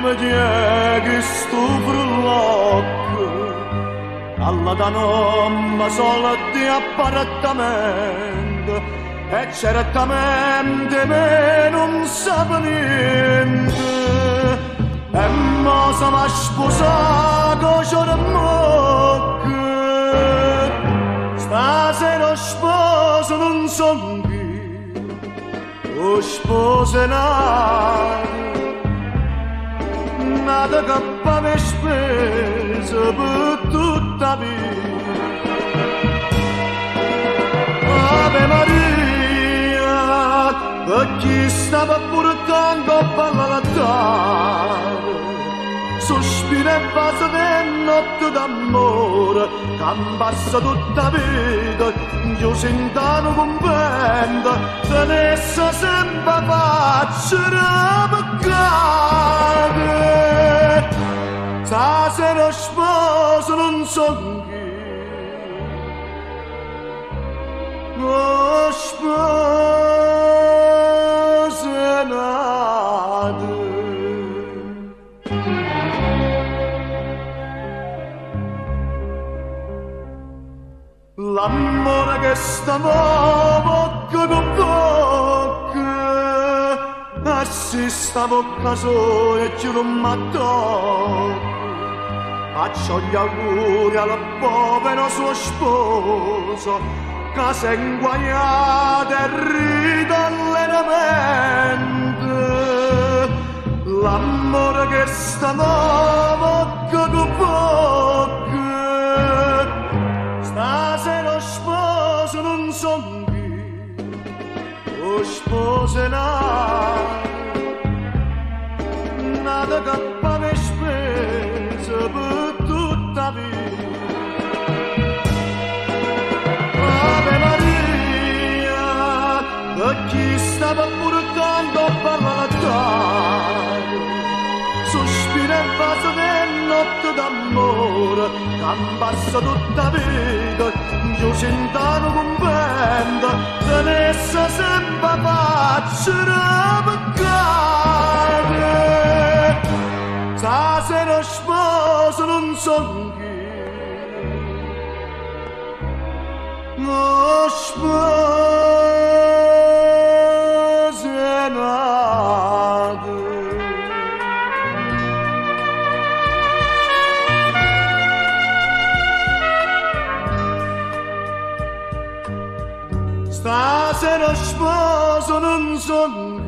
mi chiedi sto frulloc, alla da nomma solo di apparentamento, e certamente me non sa niente. E mo se m'ha sposato c'è stasera sposo non son più, o sposerai, nata che paga spese per tutta vita. Ave Maria, per chi stava portando palla lattare, sospira e passa di notte d'amore, che passa tutta vita, io sento un convento, tenesse sempre faccia peccare. Stasera sposo non so chi, non sposenate. L'amore che stavo bocca con bocca, si sta bocca sola e giuro un mattone. Faccio gli auguri al povero suo sposo, che si è inguaiato e ride allegramente. L'amore che stavo bocca con bocca, stasera sposo non son più, o sposerai, nata che paga spese per tutta vita. Ave Maria, per chi stava portando per l'altare, sospira e passa di notte d'amore, che passa tutta vita, io sento un convento, tenesse sempre faccia peccare. Stasera sposo non son chi, non sposenate. Stasera sposo non son